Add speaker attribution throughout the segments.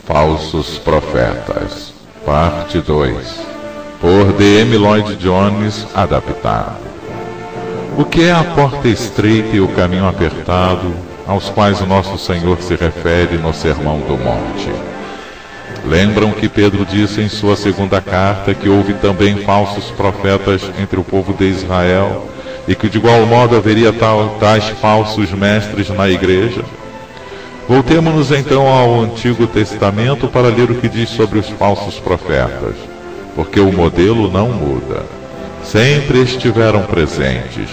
Speaker 1: Falsos Profetas, Parte 2, por D.M. Lloyd Jones, adaptado. O que é a porta estreita e o caminho apertado, aos quais o nosso Senhor se refere no Sermão do Monte? Lembram que Pedro disse em sua segunda carta que houve também falsos profetas entre o povo de Israel e que de igual modo haveria tais falsos mestres na igreja? Voltemos-nos então ao Antigo Testamento para ler o que diz sobre os falsos profetas, porque o modelo não muda. Sempre estiveram presentes.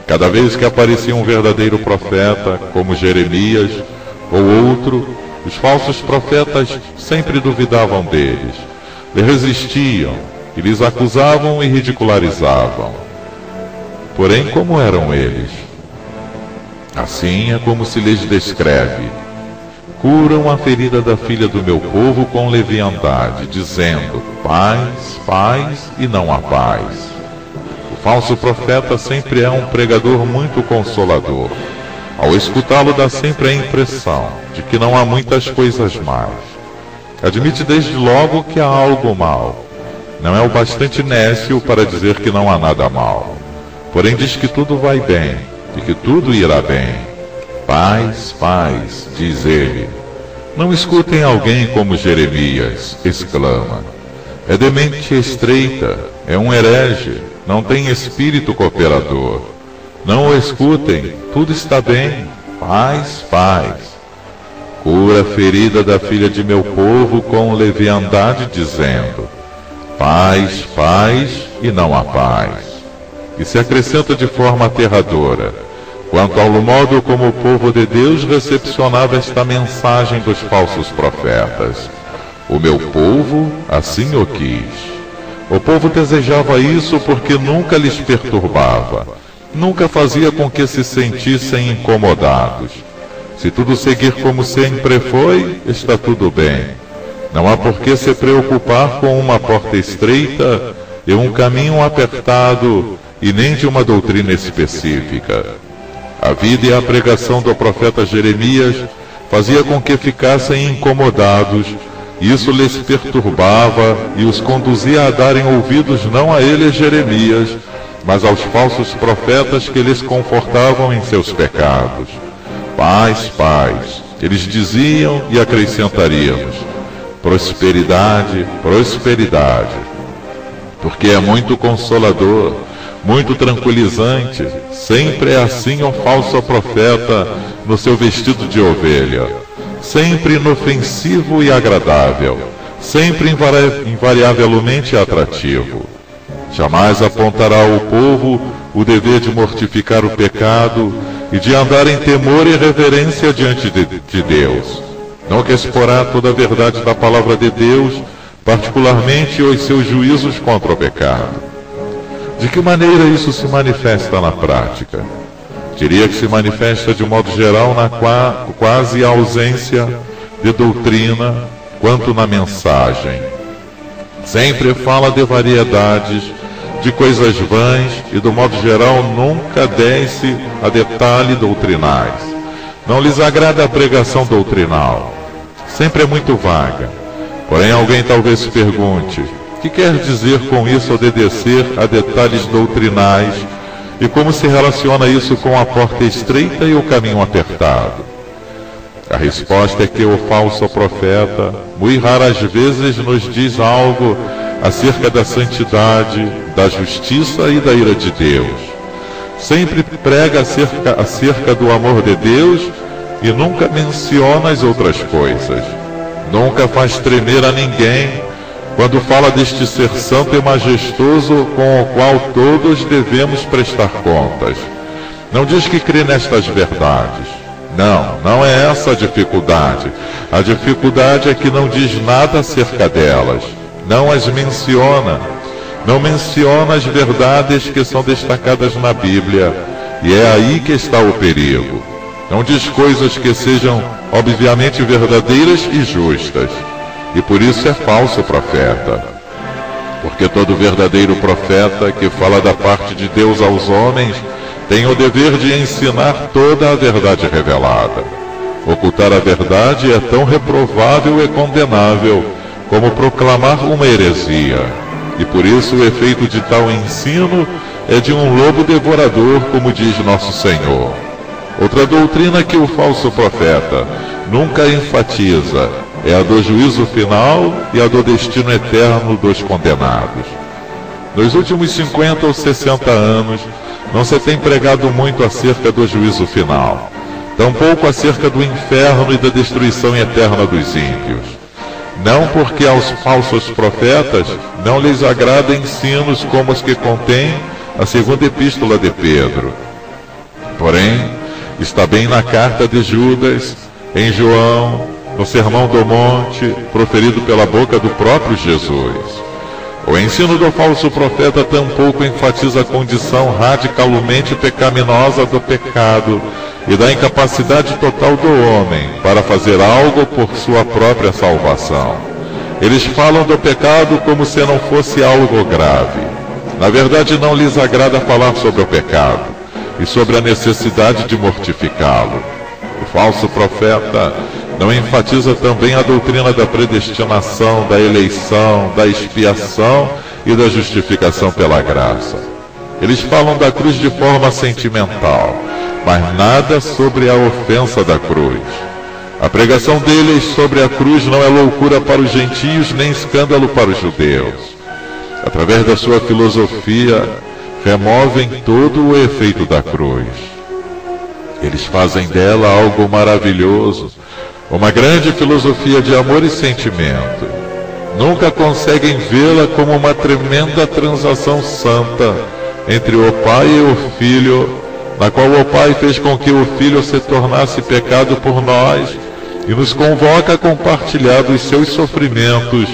Speaker 1: Cada vez que aparecia um verdadeiro profeta, como Jeremias ou outro, os falsos profetas sempre duvidavam deles, lhe resistiam e lhes acusavam e ridicularizavam. Porém, como eram eles? Assim é como se lhes descreve: curam a ferida da filha do meu povo com leviandade, dizendo, paz, paz, e não há paz. O falso profeta sempre é um pregador muito consolador. Ao escutá-lo dá sempre a impressão de que não há muitas coisas más. Admite desde logo que há algo mal. Não é o bastante nécio para dizer que não há nada mal. Porém diz que tudo vai bem e que tudo irá bem. Paz, paz, diz ele. Não escutem alguém como Jeremias, exclama. É de mente estreita, é um herege, não tem espírito cooperador. Não o escutem, tudo está bem. Paz, paz. Cura a ferida da filha de meu povo com leviandade, dizendo, paz, paz, e não há paz. E se acrescenta de forma aterradora, quanto ao modo como o povo de Deus recepcionava esta mensagem dos falsos profetas. O meu povo assim o quis. O povo desejava isso porque nunca lhes perturbava, nunca fazia com que se sentissem incomodados. Se tudo seguir como sempre foi, está tudo bem. Não há por que se preocupar com uma porta estreita e um caminho apertado, e nem de uma doutrina específica. A vida e a pregação do profeta Jeremias fazia com que ficassem incomodados, isso lhes perturbava e os conduzia a darem ouvidos não a ele, Jeremias, mas aos falsos profetas que lhes confortavam em seus pecados. Paz, paz, eles diziam e acrescentaríamos, prosperidade, prosperidade, porque é muito consolador, muito tranquilizante, sempre é assim o falso profeta no seu vestido de ovelha, sempre inofensivo e agradável, sempre invariavelmente atrativo. Jamais apontará ao povo o dever de mortificar o pecado e de andar em temor e reverência diante de Deus. Nunca exporá toda a verdade da palavra de Deus, particularmente os seus juízos contra o pecado. De que maneira isso se manifesta na prática? Diria que se manifesta de modo geral na quase ausência de doutrina quanto na mensagem. Sempre fala de variedades, de coisas vãs e, do modo geral, nunca desce a detalhes doutrinais. Não lhes agrada a pregação doutrinal. Sempre é muito vaga. Porém, alguém talvez se pergunte, o que quer dizer com isso obedecer a detalhes doutrinais e como se relaciona isso com a porta estreita e o caminho apertado? A resposta é que o falso profeta, muito raras vezes, nos diz algo acerca da santidade, da justiça e da ira de Deus. Sempre prega acerca do amor de Deus e nunca menciona as outras coisas. Nunca faz tremer a ninguém quando fala deste ser santo e majestoso com o qual todos devemos prestar contas. Não diz que crê nestas verdades. Não é essa a dificuldade. A dificuldade é que não diz nada acerca delas. Não as menciona. Não menciona as verdades que são destacadas na Bíblia. E é aí que está o perigo. Não diz coisas que sejam obviamente verdadeiras e justas. E por isso é falso profeta. Porque todo verdadeiro profeta que fala da parte de Deus aos homens tem o dever de ensinar toda a verdade revelada. Ocultar a verdade é tão reprovável e condenável como proclamar uma heresia. E por isso o efeito de tal ensino é de um lobo devorador, como diz nosso Senhor. Outra doutrina que o falso profeta nunca enfatiza é a do juízo final e a do destino eterno dos condenados. Nos últimos 50 ou 60 anos, não se tem pregado muito acerca do juízo final, tampouco acerca do inferno e da destruição eterna dos ímpios. Não porque aos falsos profetas não lhes agrada ensinos como os que contém a segunda epístola de Pedro. Porém, está bem na carta de Judas, em João, no Sermão do Monte, proferido pela boca do próprio Jesus. O ensino do falso profeta tampouco enfatiza a condição radicalmente pecaminosa do pecado e da incapacidade total do homem para fazer algo por sua própria salvação. Eles falam do pecado como se não fosse algo grave. Na verdade, não lhes agrada falar sobre o pecado e sobre a necessidade de mortificá-lo. O falso profeta não enfatiza também a doutrina da predestinação, da eleição, da expiação e da justificação pela graça. Eles falam da cruz de forma sentimental, mas nada sobre a ofensa da cruz. A pregação deles sobre a cruz não é loucura para os gentios, nem escândalo para os judeus. Através da sua filosofia, removem todo o efeito da cruz. Eles fazem dela algo maravilhoso, uma grande filosofia de amor e sentimento. Nunca conseguem vê-la como uma tremenda transação santa entre o Pai e o Filho, na qual o Pai fez com que o Filho se tornasse pecado por nós e nos convoca a compartilhar dos seus sofrimentos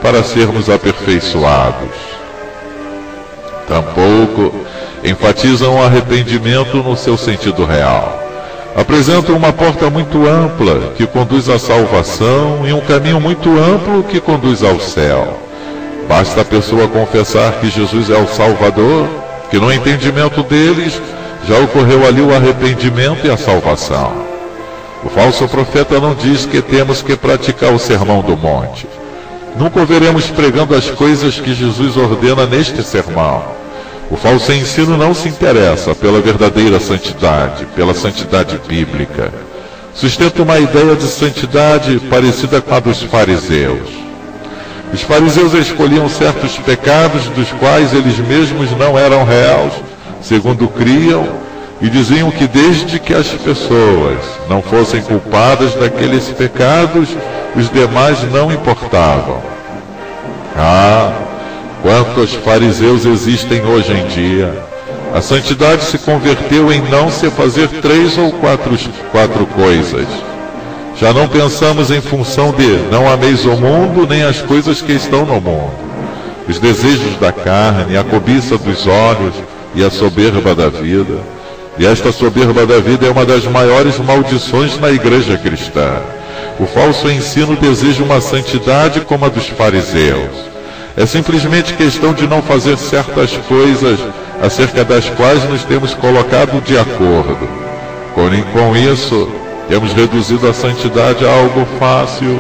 Speaker 1: para sermos aperfeiçoados. Tampouco enfatizam o arrependimento no seu sentido real. Apresentam uma porta muito ampla que conduz à salvação e um caminho muito amplo que conduz ao céu. Basta a pessoa confessar que Jesus é o Salvador, que no entendimento deles já ocorreu ali o arrependimento e a salvação. O falso profeta não diz que temos que praticar o Sermão do Monte. Nunca o veremos pregando as coisas que Jesus ordena neste sermão. O falso ensino não se interessa pela verdadeira santidade, pela santidade bíblica. Sustenta uma ideia de santidade parecida com a dos fariseus. Os fariseus escolhiam certos pecados dos quais eles mesmos não eram réus, segundo criam, e diziam que desde que as pessoas não fossem culpadas daqueles pecados, os demais não importavam. Quantos fariseus existem hoje em dia? A santidade se converteu em não se fazer 3 ou 4 coisas. Já não pensamos em função de não ameis o mundo nem as coisas que estão no mundo. Os desejos da carne, a cobiça dos olhos e a soberba da vida. E esta soberba da vida é uma das maiores maldições na igreja cristã. O falso ensino deseja uma santidade como a dos fariseus. É simplesmente questão de não fazer certas coisas acerca das quais nos temos colocado de acordo. Com isso, temos reduzido a santidade a algo fácil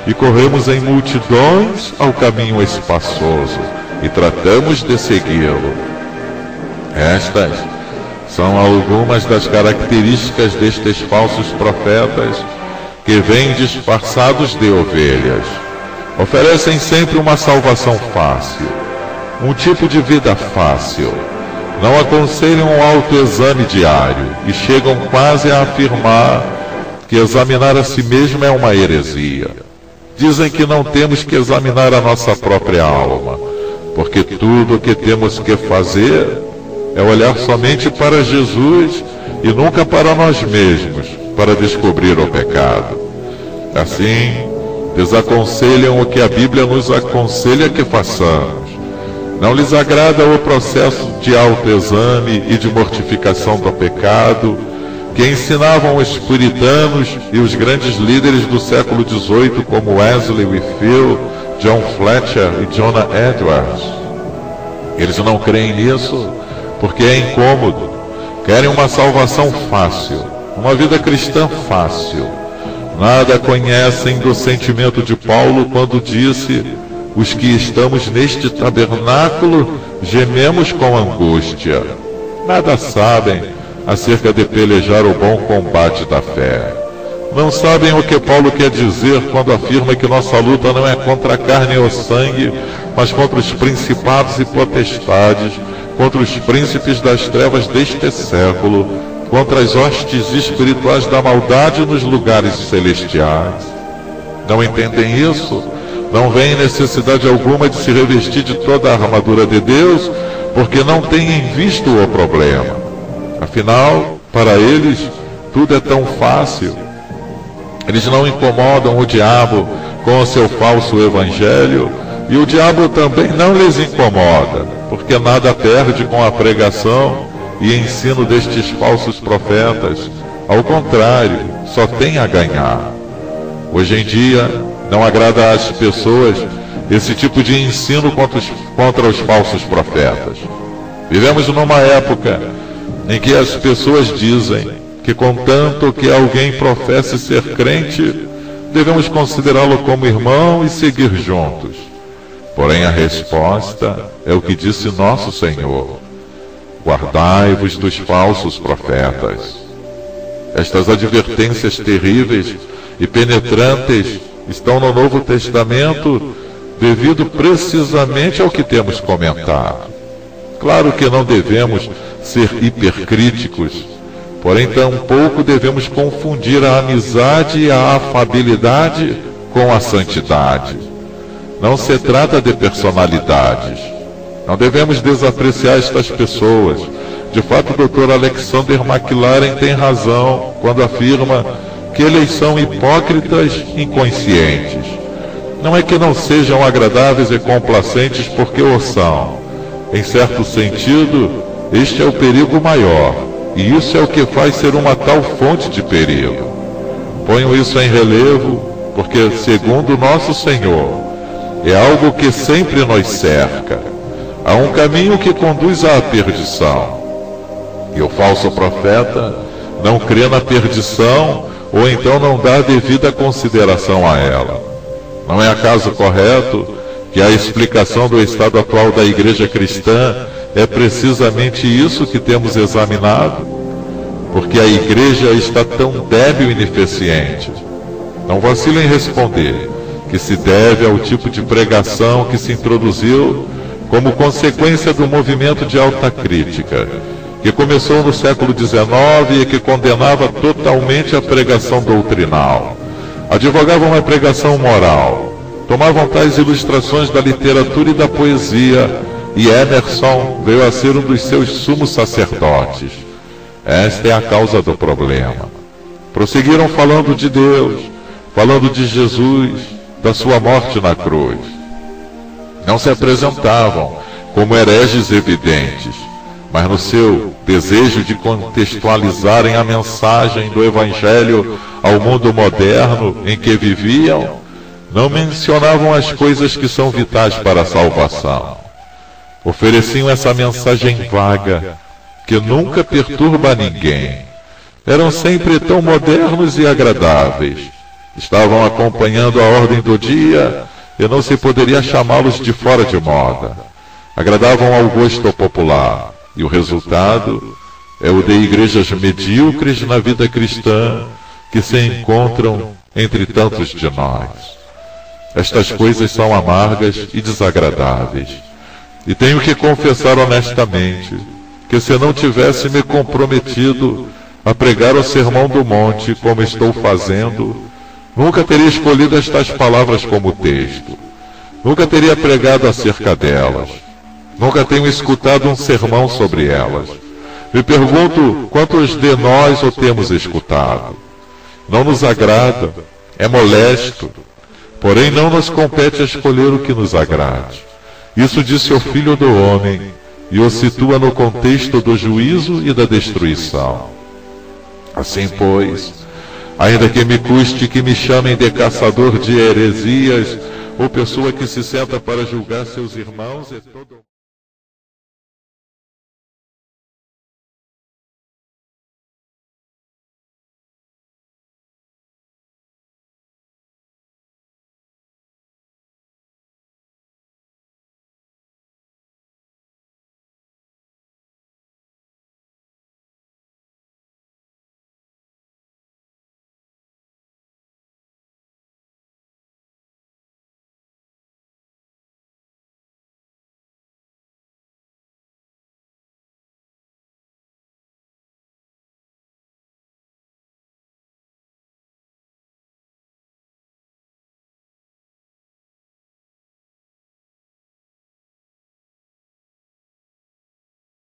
Speaker 1: e corremos em multidões ao caminho espaçoso e tratamos de segui-lo. Estas são algumas das características destes falsos profetas que vêm disfarçados de ovelhas. Oferecem sempre uma salvação fácil, um tipo de vida fácil. Não aconselham um autoexame diário e chegam quase a afirmar que examinar a si mesmo é uma heresia. Dizem que não temos que examinar a nossa própria alma, porque tudo o que temos que fazer é olhar somente para Jesus e nunca para nós mesmos, para descobrir o pecado. Assim, desaconselham o que a Bíblia nos aconselha que façamos. Não lhes agrada o processo de autoexame e de mortificação do pecado que ensinavam os puritanos e os grandes líderes do século XVIII como Wesley Whitefield, John Fletcher e Jonah Edwards. Eles não creem nisso porque é incômodo. Querem uma salvação fácil, uma vida cristã fácil. Nada conhecem do sentimento de Paulo quando disse: os que estamos neste tabernáculo gememos com angústia. Nada sabem acerca de pelejar o bom combate da fé. Não sabem o que Paulo quer dizer quando afirma que nossa luta não é contra a carne ou sangue, mas contra os principados e potestades, contra os príncipes das trevas deste século, contra as hostes espirituais da maldade nos lugares celestiais. Não entendem isso? Não veem necessidade alguma de se revestir de toda a armadura de Deus, porque não têm visto o problema. Afinal, para eles, tudo é tão fácil. Eles não incomodam o diabo com o seu falso evangelho, e o diabo também não lhes incomoda, porque nada perde com a pregação e ensino destes falsos profetas. Ao contrário, só tem a ganhar. Hoje em dia, não agrada às pessoas esse tipo de ensino contra os falsos profetas. Vivemos numa época em que as pessoas dizem que, contanto que alguém professe ser crente, devemos considerá-lo como irmão e seguir juntos. Porém, a resposta é o que disse nosso Senhor: guardai-vos dos falsos profetas. Estas advertências terríveis e penetrantes estão no Novo Testamento devido precisamente ao que temos comentado. Claro que não devemos ser hipercríticos, porém tampouco devemos confundir a amizade e a afabilidade com a santidade. Não se trata de personalidades. Não devemos desapreciar estas pessoas. De fato, o Dr. Alexander McLaren tem razão quando afirma que eles são hipócritas inconscientes. Não é que não sejam agradáveis e complacentes, porque o são. Em certo sentido, este é o perigo maior, e isso é o que faz ser uma tal fonte de perigo. Ponho isso em relevo, porque, segundo nosso Senhor, é algo que sempre nos cerca. Há um caminho que conduz à perdição, e o falso profeta não crê na perdição, ou então não dá devida consideração a ela. Não é acaso correto que a explicação do estado atual da igreja cristã é precisamente isso que temos examinado? Porque a igreja está tão débil e ineficiente. Não vacile em responder que se deve ao tipo de pregação que se introduziu como consequência do movimento de alta crítica, que começou no século XIX e que condenava totalmente a pregação doutrinal. Advogavam uma pregação moral, tomavam tais ilustrações da literatura e da poesia, e Emerson veio a ser um dos seus sumos sacerdotes. Esta é a causa do problema. Prosseguiram falando de Deus, falando de Jesus, da sua morte na cruz. Não se apresentavam como hereges evidentes, mas no seu desejo de contextualizarem a mensagem do Evangelho ao mundo moderno em que viviam, não mencionavam as coisas que são vitais para a salvação. Ofereciam essa mensagem vaga, que nunca perturba ninguém. Eram sempre tão modernos e agradáveis. Estavam acompanhando a ordem do dia e não se poderia chamá-los de fora de moda. Agradavam ao gosto popular, e o resultado é o de igrejas medíocres na vida cristã que se encontram entre tantos de nós. Estas coisas são amargas e desagradáveis. E tenho que confessar honestamente que, se não tivesse me comprometido a pregar o Sermão do Monte como estou fazendo, nunca teria escolhido estas palavras como texto. Nunca teria pregado acerca delas. Nunca tenho escutado um sermão sobre elas. Me pergunto quantos de nós o temos escutado. Não nos agrada, é molesto, porém não nos compete a escolher o que nos agrade. Isso disse o Filho do Homem, e o situa no contexto do juízo e da destruição. Assim, pois, ainda que me custe que me chamem de caçador de heresias, ou pessoa que se senta para julgar seus irmãos, é todo